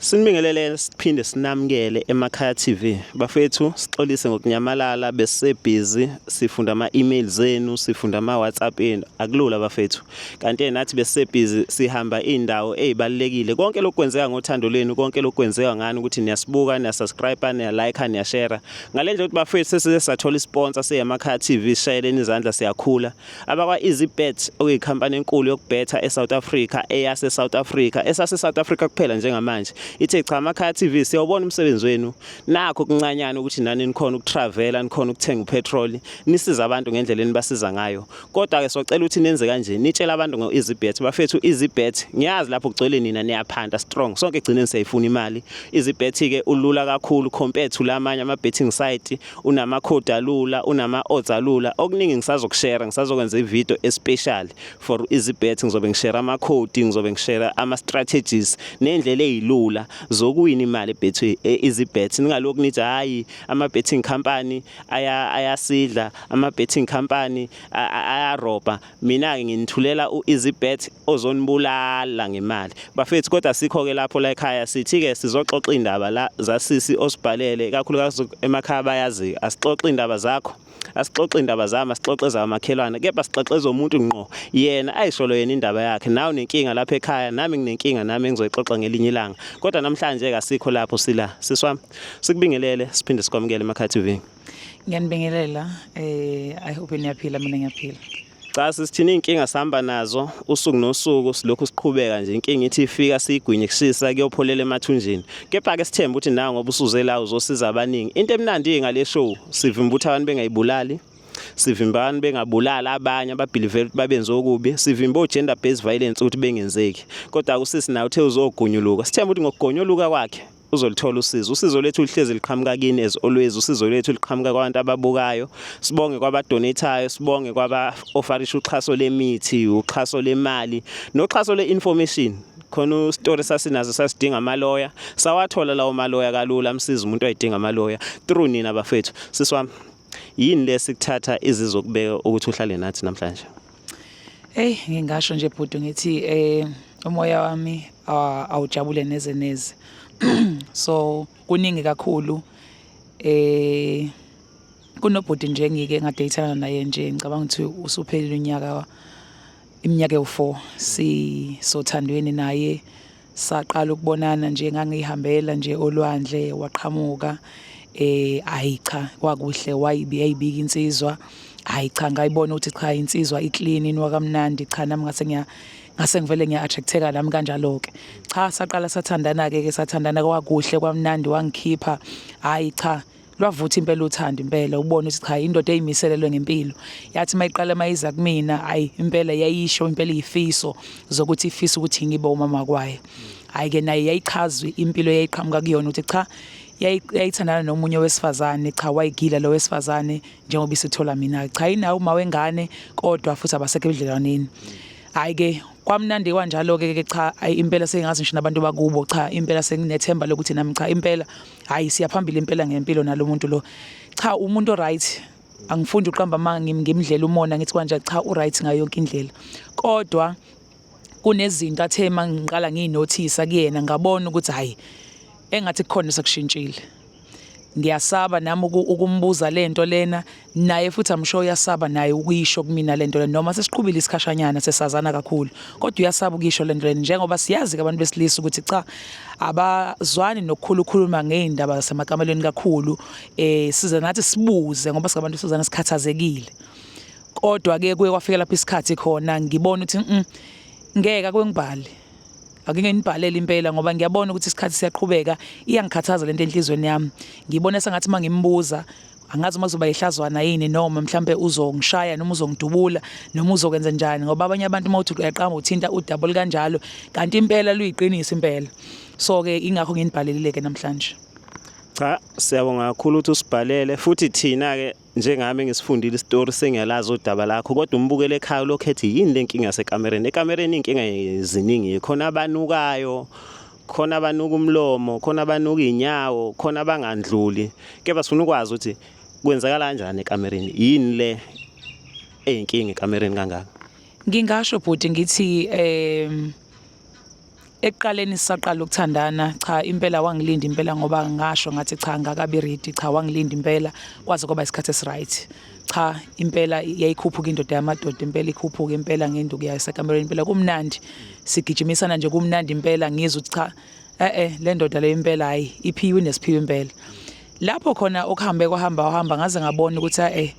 Sinibingelele siphinde sinamukele emakhaya TV. Bafethu sixolise ngokunyamalala besebusy sifunda ama-email zenu, sifunda ama-WhatsApp enu. Akulula bafethu. Kanti nathi besebusy sihamba indawo ezibalekile. Konke lokwenzeka ngothando lenu, konke lokwenzeka ngani ukuthi niyasibuka, niyasubscribe, niyalike, niyashare. Ngalendlela ukuthi bafethu sesize sathola isponsor seyemakhaya TV shayeleni izandla siyakhula. Abakwa EasyBet okuyikhampani enkulu yokubetha eSouth Africa, eyase South Africa, esase South Africa kuphela njengamanje. Ithe cha amakhaya TV siyobona umsebenzi wenu nakho kuncanyana ukuthi nani nikhona ukutravela nikhona ukuthenga upetrol nisiza abantu ngendlela enibasiza ngayo kodwa ke socela ukuthi nenze kanje nitshela abantu ngo-EasyBet bafethu EasyBet ngiyazi lapho kugcwele nina niyaphanda strong sonke egcineni siyayifuna imali EasyBet ke ulula kakhulu compared to lamanye ama betting site unama code alula unama odds alula okuningi ngisazokushare ngisazokwenza ivideo especially for EasyBet ngizobe ngishare ama code ngizobe ngishare ama strategies nendlela ezilula zokuwina imali ebethwe EasyBet ningaloku nithi hayi ama betting company ayasidla ama betting company ayaroba mina ke nginithulela uEasyBet ozonibulala ngemali bafethu kodwa sikho ke lapho la ekhaya sithi ke sizoxoxa indaba la zasisi osibhalele kakhulukazi emakhaya bayazi asixoxe indaba zakho asixoxe indaba zami asixoxe zamakhelwane kepha sixoxe umuntu ngqo yena ayisholo yena indaba yakhe nawe nenkinga lapha ekhaya nami nginenkinga nami ngizoyixoxa ngelinye ilanga kodwa namhlanje ke asikho lapho sila siswami sikubingelele siphinde sikwamukele emakhaya TV ngiyanibingelela I hope niyaphila mina ngiyaphila cha sisithina inkinga sihamba nazo usuku nosuku silokhu siqhubeka nje inkinga ithi ifika siyigwinye kushisa kuyopholela emathunjini kepha ke sithemba ukuthi nawe ngoba usuze la uzosiza abaningi into emnandi ngale show sivimba ukuthi abantu bengayibulali sivimba abantu bengabulala abanye ababelieve ukuthi babenze okubi sivimba o-gender based violence ukuthi bengenzeki kodwa akusisi nawe uthe uzogunyuluka sithemba ukuthi ngokugonyuluka kwakhe uzolithola usizo lethu lihlezi liqhamuka kini as always usizo lethu liqhamuka kwabantu ababukayo sibonge kwabadonatayo sibonge kwaba-ofarisha uxhaso lemithi uxhaso lemali noxhaso le-information khona story sasinazo sasidinga amaloya sawathola lawo maloya kalula amsiza umuntu ayidinga amaloya through nina bafethu siswami yini lesikuthatha izizokubeka ukuthi uhlale nathi namhlanje ngingasho nje bhuti ngithi umoya wami awujabule neze neze so kuningi kakhulu kunobhuti nje ngike ngadeyithana naye nje ngicabanga ukuthi usuphelile iminyaka ewu4 sothandweni naye saqala ukubonana nje ngangihambela nje olwandle waqhamuka ayi cha kwakuhle wayibika insizwa hayi cha ngayibona ukuthi cha insizwa iclean inwakamnandi cha nami ngase ngivele ngiya-attracteka nami kanjalo ke cha saqala sathandana ke sathandana kwakuhle kwamnandi wangikhipha hayi cha lwavutha impela uthando impela ubona ukuthi cha indoda eyimiselelwe ngempilo yathi mayiqala mayiza kumina hayi impela yayisho impela izifiso zokuthi ifisa ukuthi ngibe umama kwayo hayi ke naye yayichazwe impilo yayiqhamuka kuyona ukuthi cha yayithandana nomunye wesifazane cha wayigila lo wesifazane njengoba isithola mina cha inawo uma wengane kodwa futhi abasekho ebudlelwaneni hayi ke kwamnandi kanjalo ke cha impela sengazi ngisho nabantu bakubo cha impela senginethemba lokuthi nami cha impela hayi siyaphambili impela ngempilo nalomuntu lo cha umuntu oright angifundi uqamba manga ngimdlela umona ngithi kanje cha uright ngayo yonke indlela kodwa kunezinto athe mangiqala nginothisa kuyena ngabona ukuthi hayi engathi kukhona sekushintshile ngiyasaba nami ukumbuza lento lena naye futhi amsho uyasaba naye ukuyisho kumina lento lena noma sesiqhubile isikhashanyana sesazana kakhulu kodwa uyasaba ukuyisho lento lena njengoba siyazi abantu besilisa ukuthi cha abazwani nokukhulukhuluma ngeindaba zasemakamelweni kakhulu siza nathi sibuze ngoba singabantu sizana sikhathazekile kodwa ke kuye kwafika lapho isikhathi khona ngibona ukuthi ngeke kwengibhali akingenibhalela impela ngoba ngiyabona ukuthi isikhathi siyaqhubeka iyangikhathaza lento enhlizweni yami ngibona sengathi mangimbuza angazi uma kuzoba ihlazwana yini noma mhlambe uzongishaya noma uzongidubula noma uzokwenza njani ngoba abanye abantu mawuthi uyaqamba uthinta udouble kanjalo kanti impela luyiqiniso impela so ke ingakho nginibhalelile ke namhlanje cha siyabonga kakhulu ukuthi usibhalele futhi thina ke njengami ngisifundile istory sengiyalazi udaba lakho kodwa umbukele ekhaya lokhethi yini lenkinga ekamereni inkinga eziningi khona abanukayo khona abanuka umlomo khona abanuka inyawo khona abangandluli kepha sifuna ukwazi ukuthi kwenzakala kanjani ekamereni yini le eyinkinga ekamereni kangaka ngingasho bhuti ngithi ekuqaleni sisaqala ukuthandana cha impela wangilinda impela ngoba ngasho ngathi cha ngakabi ready cha wangilinda impela kwaze kuba isikhathi esiright cha impela yayikhuphuka indoda yamadoda impela ikhuphuka impela ngenduku yayo sekamereni impela kumnandi sigijimisana nje kumnandi impela ngizwe ukuthi cha le ndoda le impela hayi iphiwe nesiphiwe impela lapho khona okuhambe kwahamba ngaze ngabona ukuthi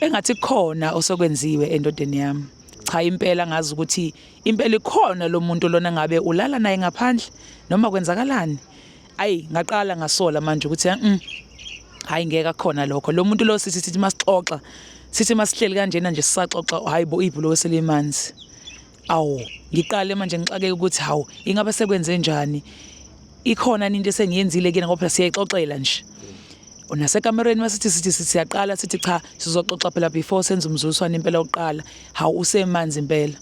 engathi khona osokwenziwe endodeni yami cha impela ngazi ukuthi impela ikhona lo muntu lona ngabe ulala naye ngaphandle noma kwenzakalani ngaqala ngasola manje ukuthi hayi ngeke akukhona lokho lo muntu lo sithi masixoxa sithi masihleli kanjena nje sisaxoxa hayibo ibhulo weselimanzi ngiqale manje ngixakeke ukuthi ingabe sekwenze njani ikhona into esengiyenzile kina ngoba siyayixoxela nje nasekamereni masithi siyaqala sithi cha sizoxoxa phela before senze umzuliswano impela oqala usemanzi impela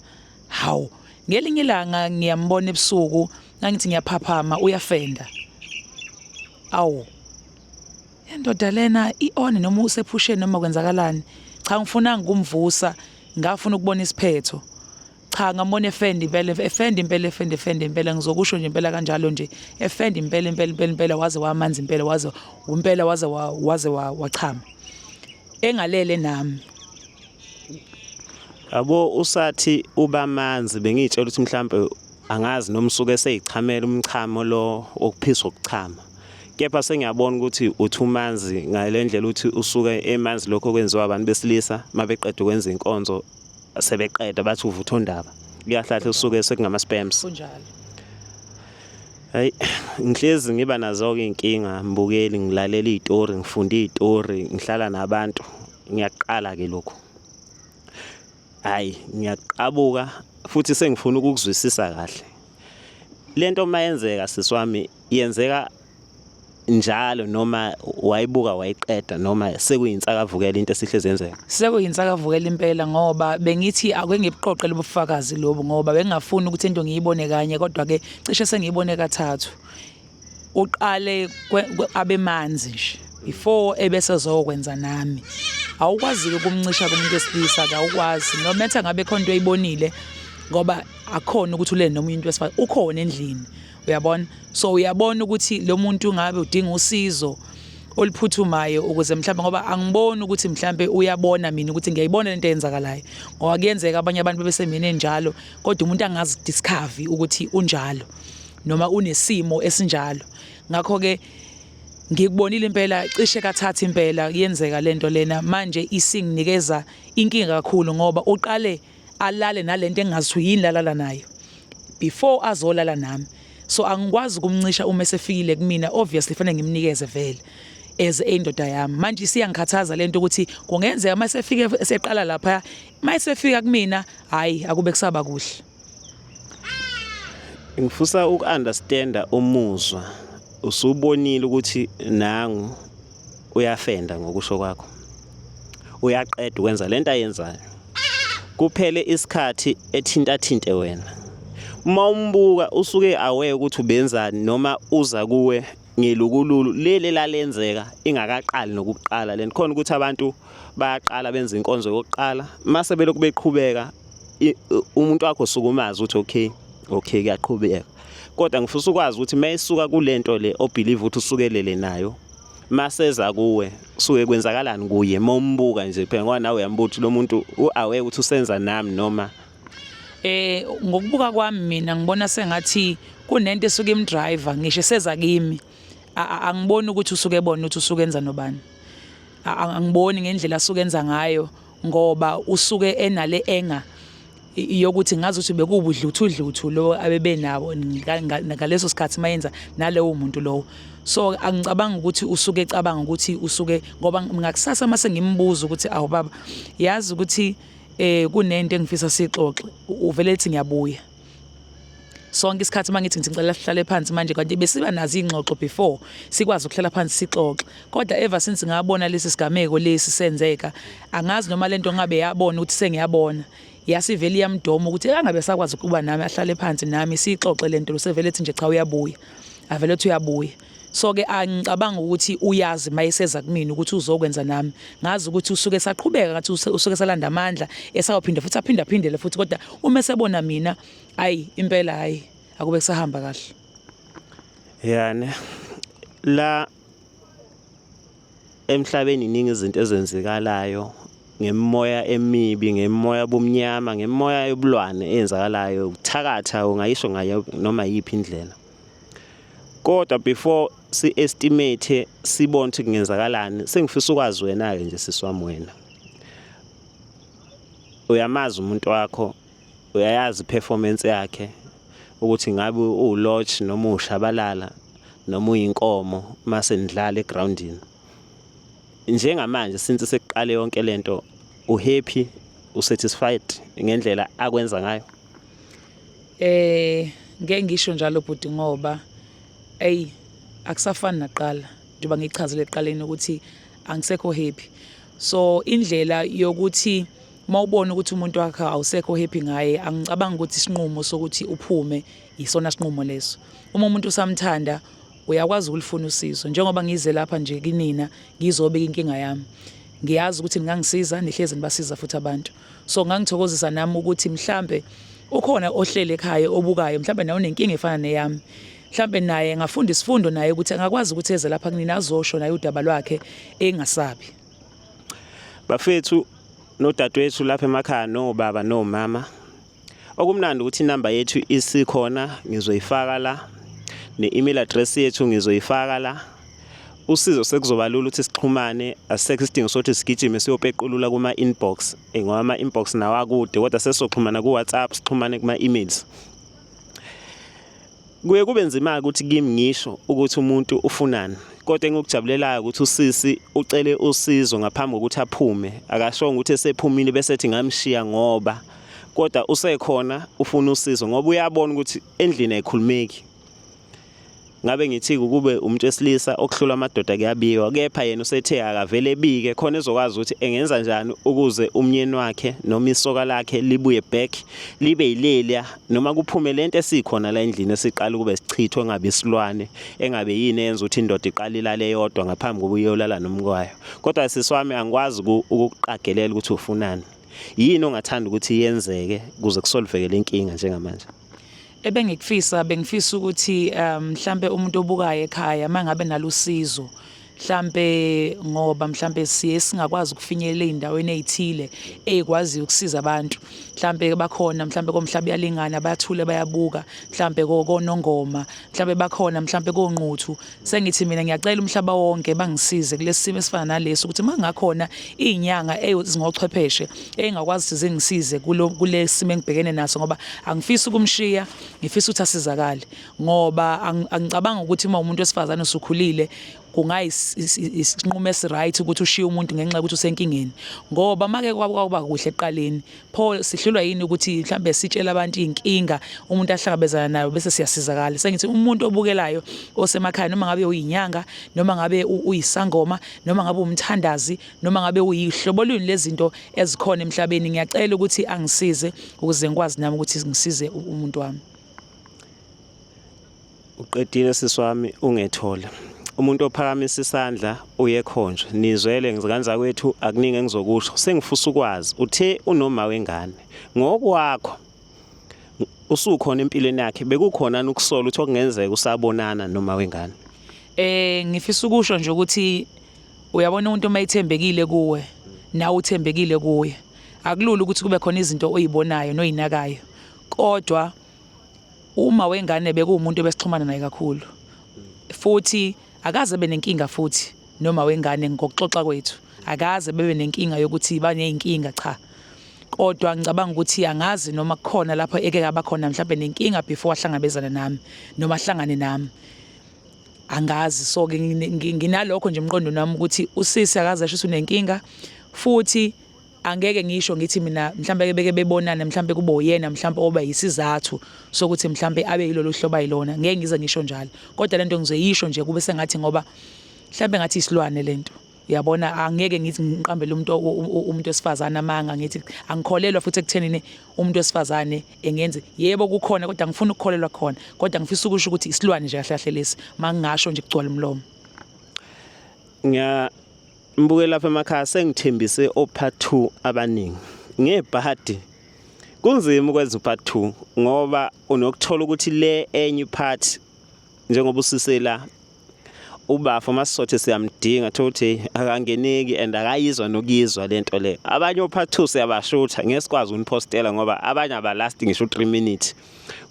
ngelinye ilanga ngiyambona ebusuku ngangithi ngiyaphaphama uyafenda indoda lena i-on noma usephusheni noma kwenzakalani cha ngifuna ngumvusa ngafuna ukubona isiphetho cha ngambona efenda impela ngizokusho nje impela kanjalo nje efenda impela waze wamanzi impela waze wachama engalele nami yabo usathi ubamanzi bengitshela ukuthi mhlambe angazi noma usuke eseyichamela umchamo lo okuphisa ukuchama kepha sengiyabona ukuthi uthi umanzi ngale ndlela uthi usuke emanzi lokho kwenziwa abantu besilisa mabeqeda ukwenza inkonzo sebeqeda bathi uvutha ondaba kuyahlahla usuke sekungama spams kunjalo ngihlezi ngiba nazo ke inkinga mbukeli ngilalela izitori ngifunda izitori ngihlala nabantu ngiyaqala ke lokho ngiyaqabuka futhi sengifuna ukuzwisisa kahle lento mayenzeka siswami yenzeka njalo noma wayibuka wayiqeda noma sekuyinsakavukela into esihleze yenzeka sekuyinsakavukela impela ngoba bengithi ake ngibuqoqele ubufakazi lobo ngoba bengingafuni ukuthi into ngiyibone kanye kodwa ke cishe sengiyibone kathathu uqale abemanzi nje before ebese zokwenza nami awukwazi ukumncisha kumuntu wesilisa awukwazi noma ethi ngabe khona into oyibonile ngoba akukhona ukuthi ulele noma umuntu wesifazane ukhona endlini uyabona so uyabona ukuthi lo muntu ngabe udinga usizo oluphuthumayo ukuze mhlawumbe ngoba angiboni ukuthi mhlawumbe uyabona mina ukuthi ngiyayibona lento eyenzakalayo ngoba kuyenzeka abanye abantu bebesemini njalo kodwa umuntu angazi discover ukuthi unjalo noma unesimo esinjalo ngakho ke ngikubonile impela cishe kathatha impela kuyenzeka lento lena manje isinginikeza inkinga kakhulu ngoba uqale alale nalento engazi yini lalala nayo before azolala nami so angikwazi ukumncisha uma esefikile kumina obviously fanele ngimnikeze vele as indoda yami manje siyangikhathaza lento ukuthi kungenzeka mase efike eseqala lapha mase efika kumina akube kusaba kuhle ngifisa ukunderstanda umuzwa usubonile ukuthi nangu uyafenda ngokusho kwakho uyaqeda ukwenza lento ayenzayo kuphele isikhathi ethintathinte wena uma umbuka usuke aware ukuthi ubenzani noma uza kuwe ngelukululu lele lalenzeka ingakaqali nokuqala lento khona ukuthi abantu bayaqala benza inkonzo yokuqala mase belokhu beqhubeka umuntu wakho sukumazi ukuthi okay kuyaqhubeka kodwa ngifisa ukwazi ukuthi mayisuka kulento le obelieve ukuthi usukelele nayo maseza kuwe suke kwenzakalani kuye mombuka nje phela ngoba nawe uyambuthi lo muntu uaware ukuthi usenza nami noma ngokubuka kwami mina ngibona sengathi kunento esuke imdriver ngisho seza kimi angiboni ukuthi usuke ebona ukuthi usuke enza nobani angiboni ngendlela asukenza ngayo ngoba usuke enale enga yokuthi ngazi ukuthi bekubudluthu lo abebenabo ngaleso sikhathi mayenza naleyo umuntu lo so angicabanga ukuthi usuke ecabanga ukuthi usuke ngoba ngakusasa mase ngimbuza ukuthi awu baba yazi ukuthi kunento engifisa sixoxe uvele ethi ngiyabuya sonke isikhathi mangithi ngicela sihlale phansi manje kanti besiba nazi ingxoxo before sikwazi ukuhlala phansi sixoxe kodwa ever since ngabona lesi sigameko lesi senzeka angazi noma lento ngabe yabona ukuthi sengiyabona yasivele yamdoma ukuthi angabe sakwazi ukuba nami ahlale phansi nami sixoxe lento lo sevele ethi nje cha uyabuya avele ethi uyabuya so ke angicabanga ukuthi uyazi mayeseza kumina ukuthi uzokwenza nami ngazi ukuthi usuke saqhubeka ngathi usuke salanda amandla esawuphinda futhi aphindele futhi kodwa uma sebona mina impela akube kusahamba kahle. Yani la emhlabeni iningi izinto ezenzekalayo ngemoya emibi, ngemoya bomnyama, ngemoya yobulwane eyenzakalayo, ukuthakatha ungayisho ngayo noma yiphi indlela. Kodwa before si-estimate sibone ukuthi kungenzakalani, sengifisa ukwazi wena-ke nje siswami wena. Uyamazi umuntu wakho, uyayazi performance yakhe ukuthi ngabe uLodge noma ushabalala noma uyinkomo mase nidlala egroundini. Njengamanje since sekuqale yonke lento uhappy, usatisfied ngendlela akwenza ngayo? Ngeke ngisho njalo bhuti ngoba akusafani naqala njengoba ngichazile eqaleni ukuthi angisekho happy. So indlela yokuthi mawubona ukuthi umuntu wakhe awusekho happy ngaye, angicabanga ukuthi isinqumo sokuthi uphume isona sinqumo leso. Uma umuntu usamthanda uyakwazi ukulifuna usizo. Njengoba ngize lapha nje kinina ngizobeka inkinga yami, ngiyazi ukuthi ningangisiza, nihlezi nibasiza futhi abantu. So ngangithokozisa nami ukuthi mhlambe ukhona ohlele ekhaya obukayo, mhlambe nawe unenkinga efana neyami, mhlambe naye ngafunda isifundo naye ukuthi angakwazi ukuthi eze lapha kunina azosho naye udaba lwakhe engasabi. Bafethu nodadewethu lapha emakhaya, nobaba nomama, okumnandi ukuthi inamba yethu isikhona, ngizoyifaka la, ne-email address yethu ngizoyifaka la. Usizo sekuzoba lula ukuthi sixhumane, asisekho isidingo sokuthi sigijime siyopequlula kuma-inbox, ngoba ama-inbox nawo akude, kodwa sesoxhumana ku-WhatsApp, sixhumane kuma-emails. Kuye kube nzima ukuthi kimi ngisho ukuthi umuntu ufunani, kodwa engikujabulelayo ukuthi usisi ucele usizo ngaphambi kokuthi aphume. Akashongo ukuthi esephumile bese ethi ngamshiya ngoba, kodwa usekhona ufuna usizo ngoba uyabona ukuthi endlini ayikhulumeki. Ngabe ngithi kube umuntu wesilisa okuhlula amadoda kuyabiwa, kepha yena usethe akavele ebike khona ezokwazi ukuthi engenza kanjani ukuze umnyeni wakhe noma isoka lakhe libuye back libe yilelia, noma kuphume lento esikhona la endlini esiqala kube sichithwe ngabe isilwane, engabe yini yenza ukuthi indoda iqala ilale yodwa ngaphambi kokuba uyolala nomkwayo. Kodwa siswami angikwazi ukuqagelela ukuthi ufunani. Yini ongathanda ukuthi yenzeke kuze kusolveke le nkinga njengamanje? Bengifisa ukuthi mhlambe umuntu obukayo ekhaya mangabe nalusizo, mhlambe ngoba mhlambe singakwazi ukufinyelela ezindaweni ezithile ezikwazi ukusiza abantu. Mhlambe bakhona mhlambe komhlaba yalingana bayathule bayabuka, mhlambe konongoma, mhlambe bakhona mhlambe konquthu. Sengithi mina ngiyacela umhlaba wonke bangisize kulesi simo esifana nalesi ukuthi mangakhona izinyanga ezingochwepheshe engakwazi zingisize kulesi simo engibhekene naso, ngoba angifisi ukumshiya, ngifisa ukuthi asizakale. Ngoba angicabanga ukuthi uma umuntu wesifazane usukhulile kungayisinqumo esiright ukuthi ushiye umuntu ngenxa ukuthi usenkingeni, ngoba make kwaba kuhle eqaleni pho sihlulwa yini ukuthi mhlambe sitshela abantu inkinga umuntu ahlangabezana nayo bese siyasizakala. Sengithi umuntu obukelayo osemakhaya, noma ngabe uyinyanga, noma ngabe uyisangoma, noma ngabe umthandazi, noma ngabe uyihlobo luni lezinto ezikhona emhlabeni, ngiyacela ukuthi angisize ukuze ngikwazi nami ukuthi ngisize umuntu wami. Uqedile siswami ungethola umuntu ophakamisa isandla uyekhonjwe. Nizwele ngizikanza kwethu akuningi engizokusho. Sengifisa ukwazi uthe unoma wengane ngokwakho usukhona empilweni yakhe, bekukhona ukusola ukuthi okungenzeka usabonana noma wengane? Ngifisa ukusho nje ukuthi uyabona umuntu uma ethembekile kuwe nawe uthembekile kuye, akulula ukuthi kube khona izinto oyibonayo noyinakayo, kodwa uma wengane bekuwumuntu besixhumana naye kakhulu futhi akaze benenkinga futhi noma wengane ngokuxoxa kwethu akaze bebe nenkinga yokuthi baneyinkinga, cha. Kodwa ngicabanga ukuthi angazi noma kukhona lapho eke abakhona mhlawumbe nenkinga before ahlangabezana nami noma ahlangane nami, angazi. So ke nginalokho nje emqondo nami ukuthi usisi akaze asho unenkinga, futhi angeke ngisho ngithi mina mhlambe beke bebonana mhlambe kube uyena mhlambe oba yisizathu sokuthi mhlambe abe yilolu hlobo ayilona. Ngeke ngize ngisho njalo, kodwa lento ngizoyisho nje kube sengathi ngoba mhlambe ngathi isilwane lento, uyabona. Angeke ngithi ngiqambele umuntu wesifazane amanga, ngithi angikholelwa futhi ekuthenini umuntu wesifazane engenze. Yebo kukhona, kodwa ngifuna ukukholelwa khona, kodwa ngifisa ukusho ukuthi isilwane nje kahle kahle lesi mangingasho nje kugcwala umlomo. Mbuke lapha emakhaya sengithembise opart 2 abaningi ngebhadi Kunzima ukwenza part 2 ngoba unokuthola ukuthi le enye part njengoba usisela uBafo masisothe siyamdinga thothi akangeneki and akayizwa nokuyizwa lento le. Abanye part 2 siyabashutha ngeke sikwazi unipostela ngoba abanye abalast ngisho 3 minutes.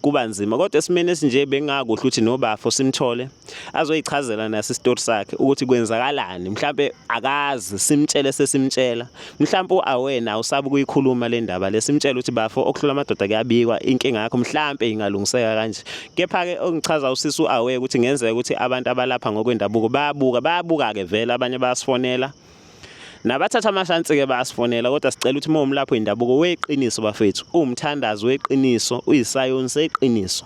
Kuba nzima kodwa esimene esinje bengakuhle ukuthi noBafo simthole azoyichazela nasi story sakhe ukuthi kwenzakalani mhlambe akazi simtshele sesimtshela mhlambe uawena usabe kuyikhuluma le ndaba lesimtshela ukuthi Bafo okuhlula amadoda kuyabikwa inkinga yakho mhlambe ingalungiseka kanje. Kepha ke ongichaza usisi uawe ukuthi ngenzeka ukuthi abantu abalapha ngokwendabuko bayabuka ke vele abanye bayasifonela nabathatha amashansi ke bayasifonela kodwa sicela ukuthi momlapho indabuko weqiniso bafethu umthandazi weqiniso uyisayon seqiniso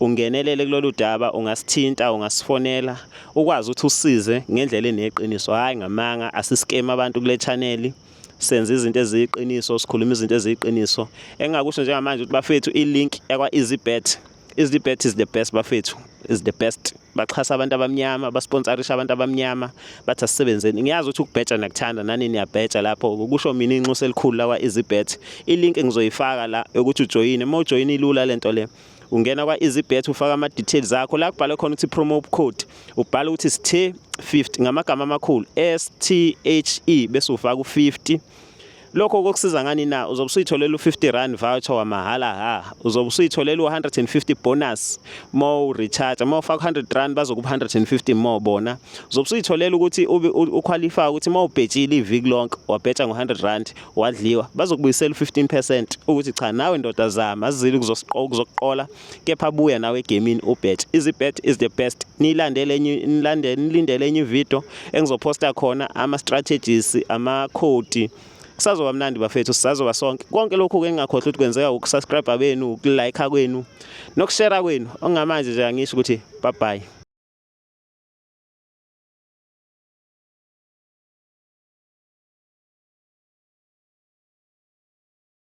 ungenelele kulolu daba ungasithinta ungasifonela ukwazi ukuthi usize ngendlela eneqiniso hayi ngamanga asiscam abantu kule channel senze izinto eziqiniso sikhuluma izinto eziqiniso engakusho njengamanje ukuthi bafethu ilink yakwa EasyBet EasyBet is the best bafethu is the best baxhasa abantu abamnyama basponsorisha abantu abamnyama bathi asisebenzeni ngiyazi ukuthi ukubheja nakuthanda nani niyabheja lapho kusho mina inxuso elikhulu la kwa EasyBet ilink engizoyifaka la ukuthi ujoyine ujoyine ilula lento le ungena kwa EasyBet ufaka ama details akho la kubhalwe khona ukuthi promo code ubhala ukuthi STHE 50 ngamagama amakhulu STHE bese ufaka u50 lokho kokusiza ngani na uzobe usuyitholela u50 voucher wamahala uzobe usuyitholela u150 bonus mo recharge mo ufaka R100 bazokupha 150 more bona uzobe usuyitholela ukuthi uqualify ukuthi mo ubhetshile iviki lonke wabhetha ngo100 wadliwa bazokubuyisela u15% ukuthi cha nawe ndoda zama azizile kuzokuqola kepha buya nawe egamini ubhethe EasyBet is the best nilindele enye video engizoposta khona ama strategies ama code kusazoba mnandi bafethu sisazoba sonke konke lokhu ke ngingakhohlwa ukuthi kwenzeka ukusubscribe benu ukulike kwenu nokushare kwenu ongamanje nje angisho ukuthi bye bye.